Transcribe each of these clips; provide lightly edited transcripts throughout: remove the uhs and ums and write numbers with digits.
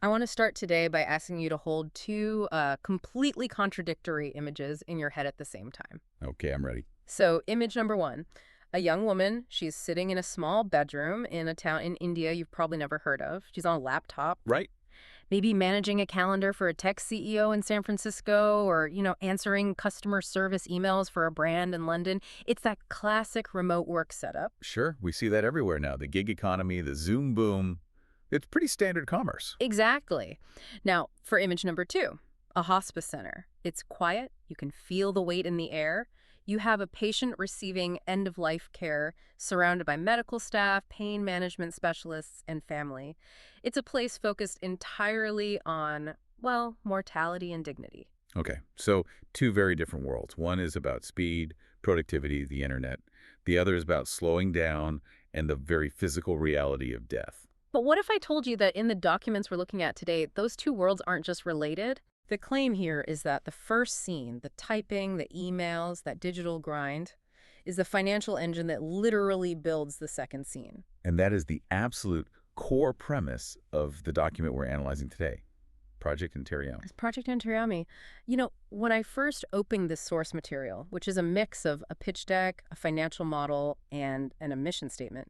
I want to start today by asking you to hold two completely contradictory images in your head at the same time. Okay, I'm ready. So, image number one, a young woman. She's sitting in a small bedroom in a town in India you've probably never heard of. She's on a laptop, Right? maybe managing a calendar for a tech CEO in San Francisco or, answering customer service emails for a brand in London. It's that classic remote work setup. Sure, we see that everywhere now. The gig economy, the Zoom boom. It's pretty standard commerce. Exactly. Now, for image number two, a hospice center. It's quiet. You can feel the weight in the air. You have a patient receiving end-of-life care surrounded by medical staff, pain management specialists, and family. It's a place focused entirely on, well, mortality and dignity. Okay, so two very different worlds. One is about speed, productivity, the internet. The other is about slowing down and the very physical reality of death. But what if I told you that in the documents we're looking at today, those two worlds aren't just related? The claim here is that the first scene, the typing, the emails, that digital grind, is the financial engine that literally builds the second scene. And that is the absolute core premise of the document we're analyzing today, Project Antaryami. As Project Antaryami, when I first opened this source material, which is a mix of a pitch deck, a financial model, and an emission statement,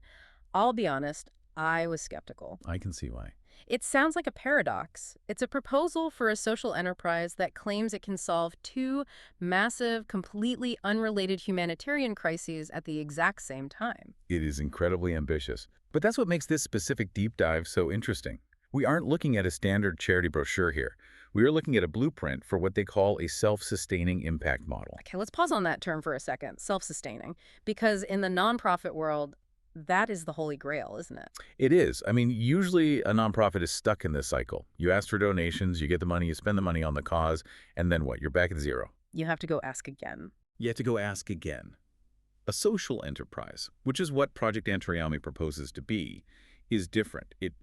I'll be honest, I was skeptical. I can see why. It sounds like a paradox. It's a proposal for a social enterprise that claims it can solve two massive, completely unrelated humanitarian crises at the exact same time. It is incredibly ambitious. But that's what makes this specific deep dive so interesting. We aren't looking at a standard charity brochure here. We are looking at a blueprint for what they call a self-sustaining impact model. Okay, let's pause on that term for a second, self-sustaining, because in the nonprofit world, that is the holy grail, isn't it? It is. I mean, usually a nonprofit is stuck in this cycle. You ask for donations, you get the money, you spend the money on the cause, and then what? You're back at zero. You have to go ask again. You have to go ask again. A social enterprise, which is what Project Antaryami proposes to be, is different. It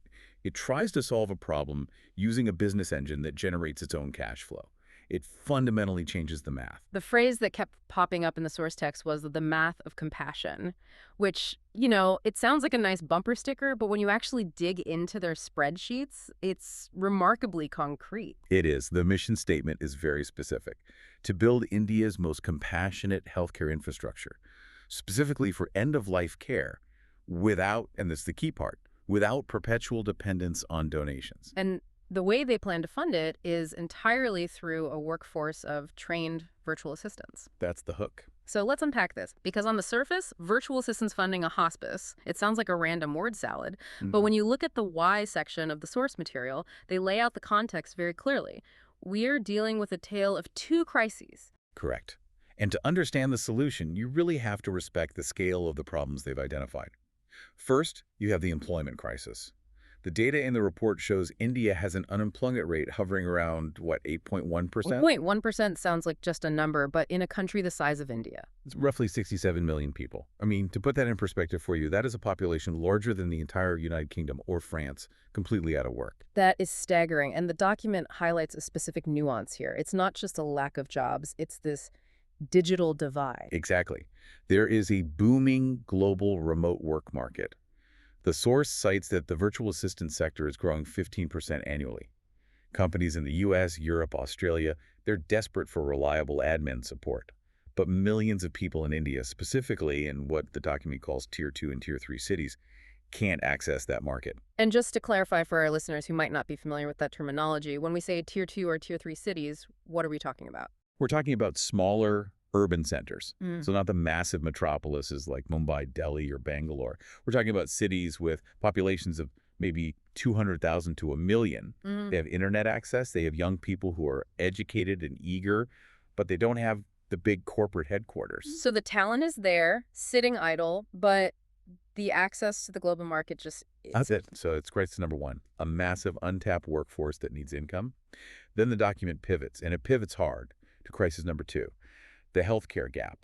tries to solve a problem using a business engine that generates its own cash flow. It fundamentally changes the math. The phrase that kept popping up in the source text was the math of compassion, which, it sounds like a nice bumper sticker, but when you actually dig into their spreadsheets, it's remarkably concrete. It is. The mission statement is very specific. To build India's most compassionate healthcare infrastructure, specifically for end-of-life care, without, and this is the key part, without perpetual dependence on donations. And the way they plan to fund it is entirely through a workforce of trained virtual assistants. That's the hook. So let's unpack this, because on the surface, virtual assistants funding a hospice, it sounds like a random word salad. But when you look at the why section of the source material, they lay out the context very clearly. We're dealing with a tale of two crises. Correct. And to understand the solution, you really have to respect the scale of the problems they've identified. First, you have the employment crisis. The data in the report shows India has an unemployment rate hovering around, what, 8.1%? 0.1% sounds like just a number, but in a country the size of India. It's roughly 67 million people. I mean, to put that in perspective for you, that is a population larger than the entire United Kingdom or France, completely out of work. That is staggering, and the document highlights a specific nuance here. It's not just a lack of jobs, it's this digital divide. Exactly. There is a booming global remote work market. The source cites that the virtual assistant sector is growing 15% annually. Companies in the US, Europe, Australia, they're desperate for reliable admin support. But millions of people in India, specifically in what the document calls Tier 2 and Tier 3 cities, can't access that market. And just to clarify for our listeners who might not be familiar with that terminology, when we say Tier 2 or Tier 3 cities, what are we talking about? We're talking about smaller urban centers. Mm. So not the massive metropolises like Mumbai, Delhi, or Bangalore. We're talking about cities with populations of maybe 200,000 to 1 million. Mm. They have internet access. They have young people who are educated and eager, but they don't have the big corporate headquarters. So the talent is there, sitting idle, but the access to the global market just is. That's it. So it's crisis number one, a massive untapped workforce that needs income. Then the document pivots, and it pivots hard to crisis number two, the healthcare gap,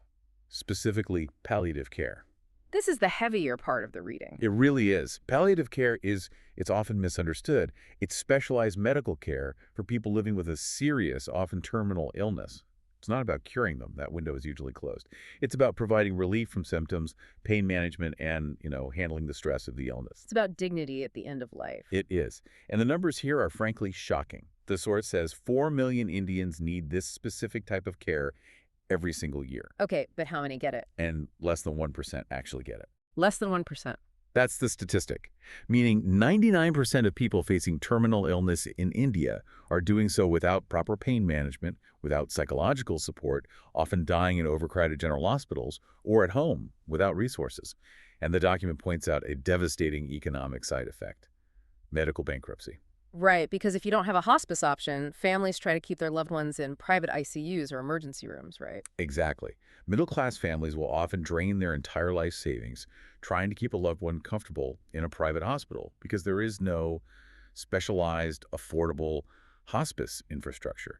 specifically palliative care. This is the heavier part of the reading. It really is. Palliative care it's often misunderstood. It's specialized medical care for people living with a serious, often terminal illness. It's not about curing them. That window is usually closed. It's about providing relief from symptoms, pain management, and, handling the stress of the illness. It's about dignity at the end of life. It is. And the numbers here are frankly shocking. The source says 4 million Indians need this specific type of care every single year, Okay, but how many get it? and less than 1% actually get it. Less than 1%. That's the statistic, meaning 99% of people facing terminal illness in India are doing so without proper pain management, without psychological support, often dying in overcrowded general hospitals, or at home without resources. And the document points out a devastating economic side effect: medical bankruptcy. Right, because if you don't have a hospice option, families try to keep their loved ones in private ICUs or emergency rooms, right? Exactly. Middle-class families will often drain their entire life savings trying to keep a loved one comfortable in a private hospital because there is no specialized, affordable hospice infrastructure.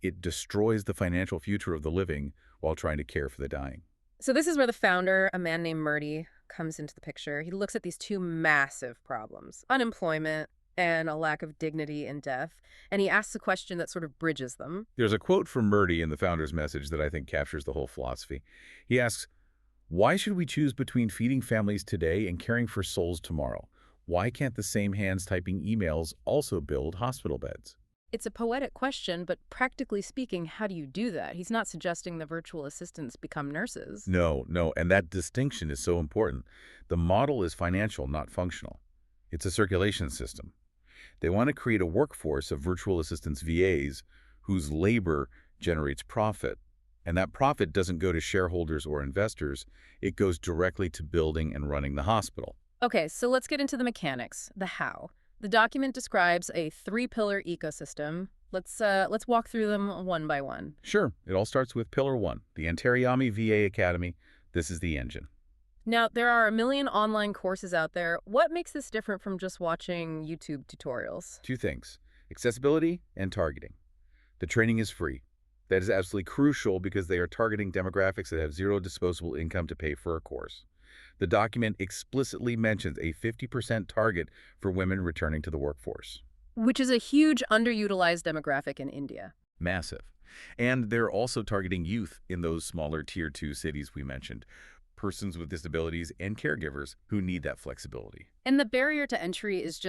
It destroys the financial future of the living while trying to care for the dying. So this is where the founder, a man named Murty, comes into the picture. He looks at these two massive problems: unemployment and a lack of dignity in death, and he asks a question that sort of bridges them. There's a quote from Murty in the founder's message that I think captures the whole philosophy. He asks, "Why should we choose between feeding families today and caring for souls tomorrow? Why can't the same hands typing emails also build hospital beds?" It's a poetic question, but practically speaking, how do you do that? He's not suggesting the virtual assistants become nurses. No, no, and that distinction is so important. The model is financial, not functional. It's a circulation system. They want to create a workforce of virtual assistants VAs whose labor generates profit. And that profit doesn't go to shareholders or investors. It goes directly to building and running the hospital. Okay, so let's get into the mechanics, the how. The document describes a three-pillar ecosystem. Let's walk through them one by one. Sure, it all starts with Pillar 1, the Antaryami VA Academy. This is the engine. Now, there are a million online courses out there. What makes this different from just watching YouTube tutorials? Two things: accessibility and targeting. The training is free. That is absolutely crucial because they are targeting demographics that have zero disposable income to pay for a course. The document explicitly mentions a 50% target for women returning to the workforce. Which is a huge underutilized demographic in India. Massive. And they're also targeting youth in those smaller Tier 2 cities we mentioned, persons with disabilities and caregivers who need that flexibility. And the barrier to entry is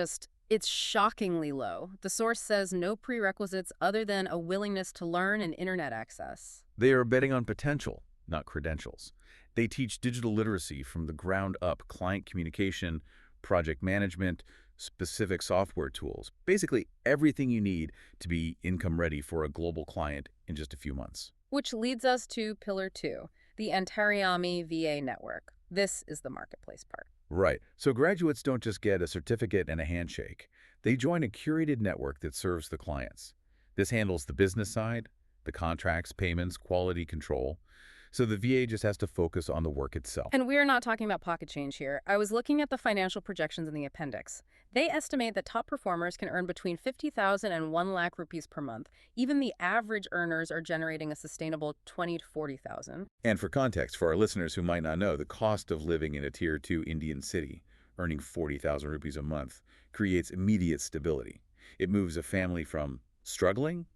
it's shockingly low. The source says no prerequisites other than a willingness to learn and internet access. They are betting on potential, not credentials. They teach digital literacy from the ground up: client communication, project management, specific software tools, basically everything you need to be income ready for a global client in just a few months. Which leads us to Pillar 2, the Antaryami VA network. This is the marketplace part. Right. So graduates don't just get a certificate and a handshake. They join a curated network that serves the clients. This handles the business side, the contracts, payments, quality control. So the VA just has to focus on the work itself. And we're not talking about pocket change here. I was looking at the financial projections in the appendix. They estimate that top performers can earn between 50,000 and 1 lakh rupees per month. Even the average earners are generating a sustainable 20 to 40,000. And for context, for our listeners who might not know, the cost of living in a Tier 2 Indian city, earning 40,000 rupees a month, creates immediate stability. It moves a family from struggling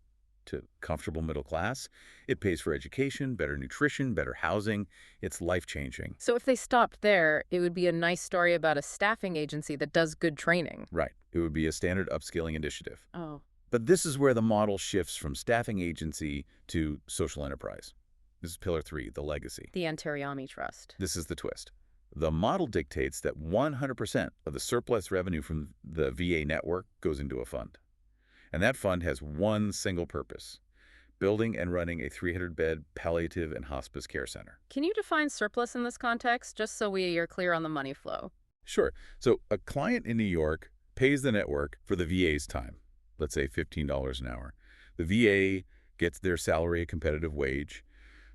to comfortable middle class. It pays for education, better nutrition, better housing. It's life-changing. So if they stopped there, it would be a nice story about a staffing agency that does good training. Right. It would be a standard upskilling initiative. Oh. But this is where the model shifts from staffing agency to social enterprise. This is Pillar 3, the legacy. The Antaryami Trust. This is the twist. The model dictates that 100% of the surplus revenue from the VA network goes into a fund. And that fund has one single purpose: building and running a 300-bed palliative and hospice care center. Can you define surplus in this context, just so we are clear on the money flow? Sure. So a client in New York pays the network for the VA's time, let's say $15 an hour. The VA gets their salary a competitive wage.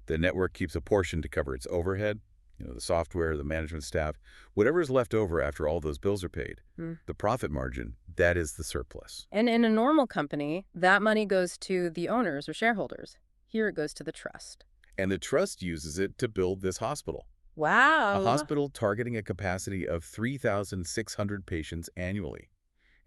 The network keeps a portion to cover its overhead, the software, the management staff, whatever is left over after all those bills are paid. The profit margin, that is the surplus. And in a normal company, that money goes to the owners or shareholders. Here it goes to the trust. And the trust uses it to build this hospital. Wow. A hospital targeting a capacity of 3,600 patients annually.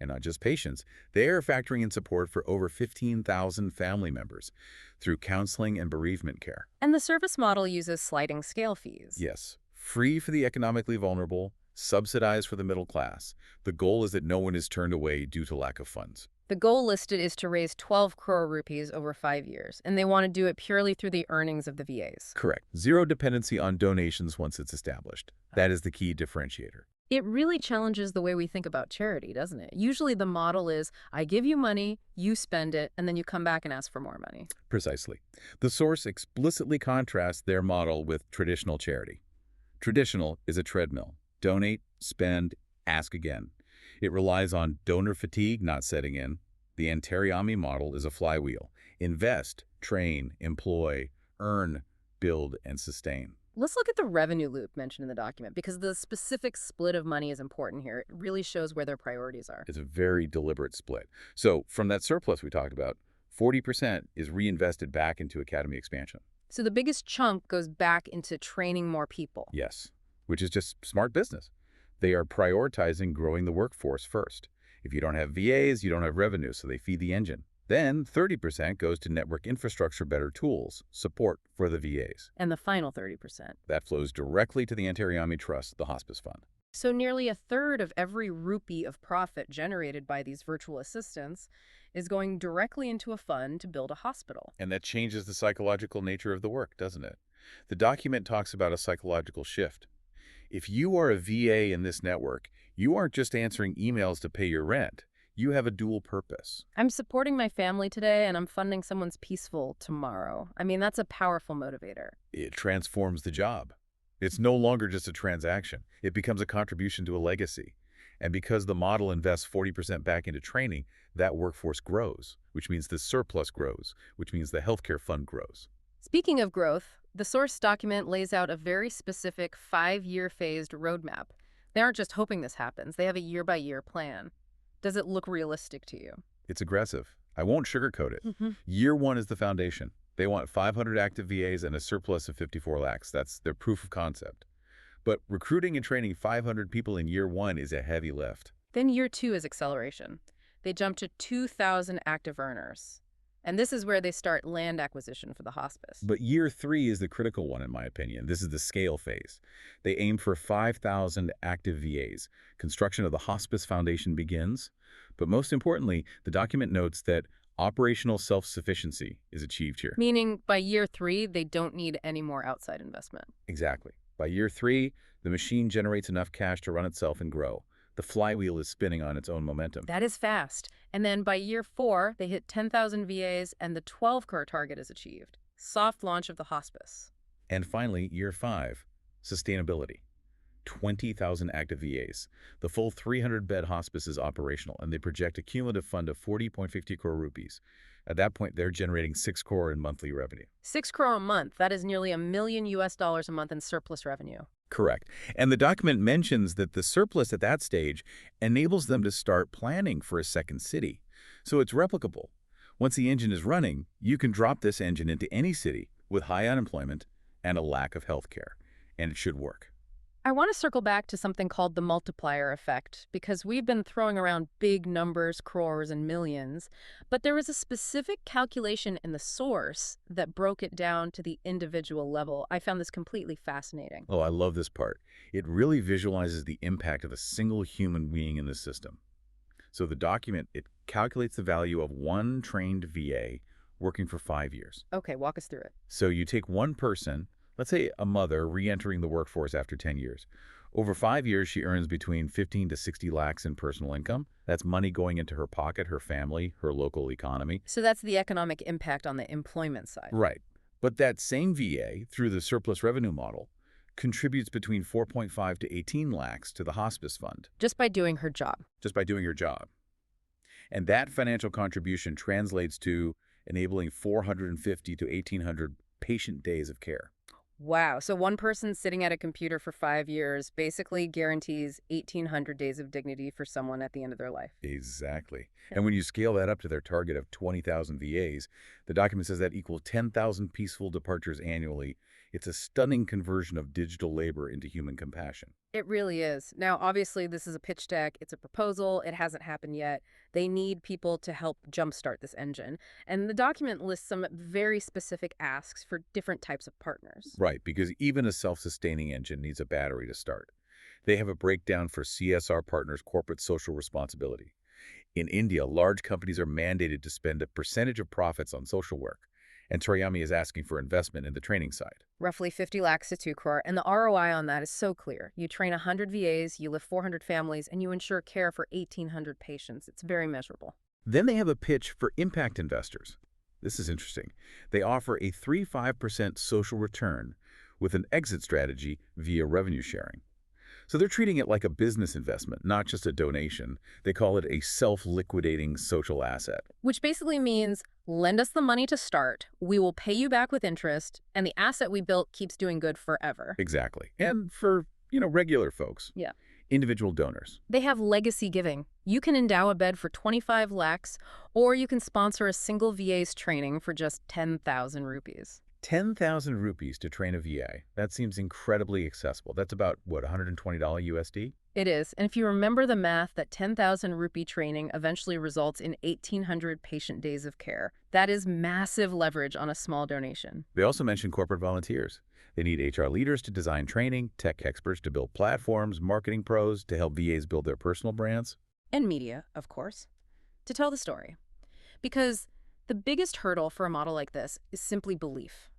And not just patients, they are factoring in support for over 15,000 family members through counseling and bereavement care. And the service model uses sliding scale fees. Yes, free for the economically vulnerable, subsidized for the middle class. The goal is that no one is turned away due to lack of funds. The goal listed is to raise 12 crore rupees over 5 years, and they want to do it purely through the earnings of the VAs. Correct. Zero dependency on donations once it's established. That is the key differentiator. It really challenges the way we think about charity, doesn't it? Usually the model is, I give you money, you spend it, and then you come back and ask for more money. Precisely. The source explicitly contrasts their model with traditional charity. Traditional is a treadmill. Donate, spend, ask again. It relies on donor fatigue not setting in. The Antaryami model is a flywheel. Invest, train, employ, earn, build, and sustain. Let's look at the revenue loop mentioned in the document, because the specific split of money is important here. It really shows where their priorities are. It's a very deliberate split. So from that surplus we talked about, 40% is reinvested back into academy expansion. So the biggest chunk goes back into training more people. Yes, which is just smart business. They are prioritizing growing the workforce first. If you don't have VAs, you don't have revenue, so they feed the engine. Then 30% goes to network infrastructure, better tools, support for the VAs. And the final 30%. That flows directly to the Antaryami Trust, the hospice fund. So nearly a third of every rupee of profit generated by these virtual assistants is going directly into a fund to build a hospital. And that changes the psychological nature of the work, doesn't it? The document talks about a psychological shift. If you are a VA in this network, you aren't just answering emails to pay your rent. You have a dual purpose. I'm supporting my family today, and I'm funding someone's peaceful tomorrow. I mean, that's a powerful motivator. It transforms the job. It's no longer just a transaction. It becomes a contribution to a legacy. And because the model invests 40% back into training, that workforce grows, which means the surplus grows, which means the healthcare fund grows. Speaking of growth, the source document lays out a very specific 5-year phased roadmap. They aren't just hoping this happens. They have a year-by-year plan. Does it look realistic to you? It's aggressive. I won't sugarcoat it. Year one is the foundation. They want 500 active VAs and a surplus of 54 lakhs. That's their proof of concept. But recruiting and training 500 people in year one is a heavy lift. Then year 2 is acceleration. They jump to 2,000 active earners. And this is where they start land acquisition for the hospice. But year 3 is the critical one, in my opinion. This is the scale phase. They aim for 5,000 active VAs. Construction of the hospice foundation begins. But most importantly, the document notes that operational self-sufficiency is achieved here. Meaning by year 3, they don't need any more outside investment. Exactly. By year 3, the machine generates enough cash to run itself and grow. The flywheel is spinning on its own momentum. That is fast. And then by year 4, they hit 10,000 VAs and the 12 crore target is achieved. Soft launch of the hospice. And finally, year 5, sustainability. 20,000 active VAs. The full 300-bed hospice is operational, and they project a cumulative fund of 40.50 crore rupees. At that point, they're generating 6 crore in monthly revenue. 6 crore a month. That is nearly $1 million a month in surplus revenue. Correct. And the document mentions that the surplus at that stage enables them to start planning for a second city. So it's replicable. Once the engine is running, you can drop this engine into any city with high unemployment and a lack of health care, and it should work. I want to circle back to something called the multiplier effect, because we've been throwing around big numbers, crores, and millions, but there was a specific calculation in the source that broke it down to the individual level. I found this completely fascinating. Oh, I love this part. It really visualizes the impact of a single human being in the system. So the document, it calculates the value of one trained VA working for 5 years. Okay, walk us through it. So you take one person, let's say a mother re-entering the workforce after 10 years. Over 5 years, she earns between 15 to 60 lakhs in personal income. That's money going into her pocket, her family, her local economy. So that's the economic impact on the employment side. Right. But that same VA, through the surplus revenue model, contributes between 4.5 to 18 lakhs to the hospice fund. Just by doing her job. Just by doing her job. And that financial contribution translates to enabling 450 to 1,800 patient days of care. Wow. So one person sitting at a computer for 5 years basically guarantees 1,800 days of dignity for someone at the end of their life. Exactly. And when you scale that up to their target of 20,000 VAs, the document says that equals 10,000 peaceful departures annually It's a stunning conversion of digital labor into human compassion. It really is. Now, obviously, this is a pitch deck. It's a proposal. It hasn't happened yet. They need people to help jumpstart this engine. And the document lists some very specific asks for different types of partners. Right, because even a self-sustaining engine needs a battery to start. They have a breakdown for CSR partners' corporate social responsibility. In India, large companies are mandated to spend a percentage of profits on social work, and Antaryami is asking for investment in the training side. Roughly 50 lakhs to 2 crore, and the ROI on that is so clear. You train 100 VAs, you lift 400 families, and you ensure care for 1,800 patients. It's very measurable. Then they have a pitch for impact investors. This is interesting. They offer a 3–5% social return with an exit strategy via revenue sharing. So they're treating it like a business investment, not just a donation. They call it a self-liquidating social asset. Which basically means lend us the money to start, we will pay you back with interest, and the asset we built keeps doing good forever. Exactly. And for, regular folks, Yeah. individual donors. They have legacy giving. You can endow a bed for 25 lakhs, or you can sponsor a single VA's training for just 10,000 rupees. 10,000 rupees to train a VA. That seems incredibly accessible. That's about, what, $120 USD? It is, and if you remember the math, that 10,000 rupee training eventually results in 1,800 patient days of care. That is massive leverage on a small donation. They also mentioned corporate volunteers. They need HR leaders to design training, tech experts to build platforms, marketing pros to help VAs build their personal brands. And media, of course, to tell the story. Because the biggest hurdle for a model like this is simply belief.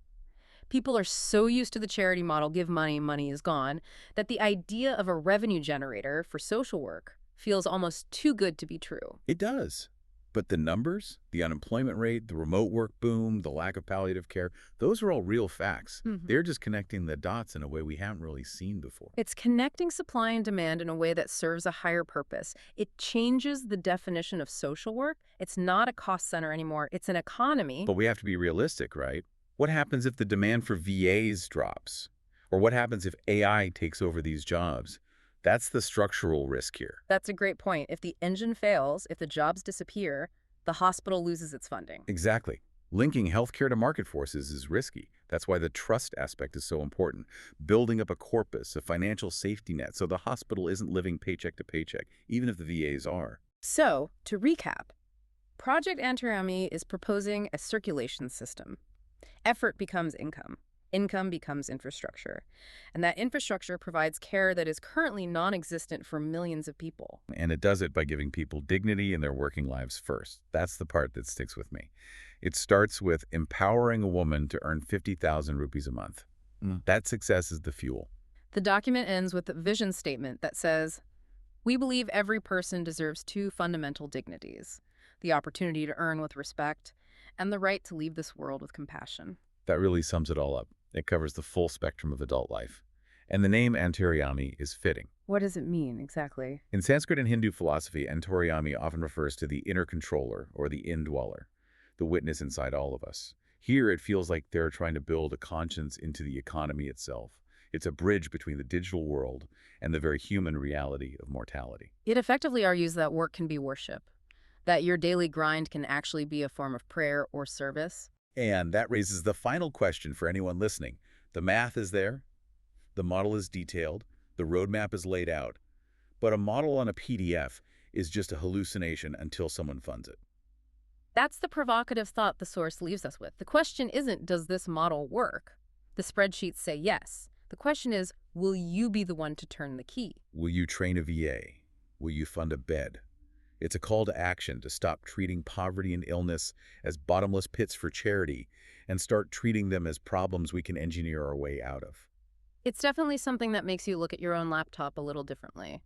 People are so used to the charity model, give money, money is gone, that the idea of a revenue generator for social work feels almost too good to be true. It does. But the numbers, the unemployment rate, the remote work boom, the lack of palliative care, those are all real facts. They're just connecting the dots in a way we haven't really seen before. It's connecting supply and demand in a way that serves a higher purpose. It changes the definition of social work. It's not a cost center anymore. It's an economy. But we have to be realistic, right? What happens if the demand for VAs drops? Or what happens if AI takes over these jobs? That's the structural risk here. That's a great point. If the engine fails, if the jobs disappear, the hospital loses its funding. Exactly. Linking healthcare to market forces is risky. That's why the trust aspect is so important. Building up a corpus, a financial safety net, so the hospital isn't living paycheck to paycheck, even if the VAs are. So, to recap, Project Antaryami is proposing a circulation system. Effort becomes income. Income becomes infrastructure. And that infrastructure provides care that is currently non-existent for millions of people. And it does it by giving people dignity in their working lives first. That's the part that sticks with me. It starts with empowering a woman to earn 50,000 rupees a month. That success is the fuel. The document ends with a vision statement that says, "We believe every person deserves two fundamental dignities: the opportunity to earn with respect and the right to leave this world with compassion." That really sums it all up. It covers the full spectrum of adult life. And the name Antaryami is fitting. What does it mean exactly? In Sanskrit and Hindu philosophy, Antaryami often refers to the inner controller or the indweller, the witness inside all of us. Here, it feels like they're trying to build a conscience into the economy itself. It's a bridge between the digital world and the very human reality of mortality. It effectively argues that work can be worship, that your daily grind can actually be a form of prayer or service. And that raises the final question for anyone listening. The math is there, the model is detailed, the roadmap is laid out, but a model on a PDF is just a hallucination until someone funds it. That's the provocative thought the source leaves us with. The question isn't, does this model work? The spreadsheets say yes. The question is, will you be the one to turn the key? Will you train a VA? Will you fund a bed? It's a call to action to stop treating poverty and illness as bottomless pits for charity and start treating them as problems we can engineer our way out of. It's definitely something that makes you look at your own laptop a little differently.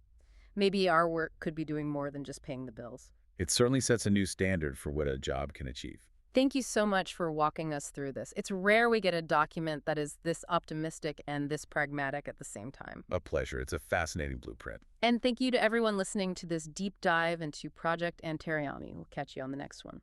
Maybe our work could be doing more than just paying the bills. It certainly sets a new standard for what a job can achieve. Thank you so much for walking us through this. It's rare we get a document that is this optimistic and this pragmatic at the same time. A pleasure. It's a fascinating blueprint. And thank you to everyone listening to this deep dive into Project Antaryami. We'll catch you on the next one.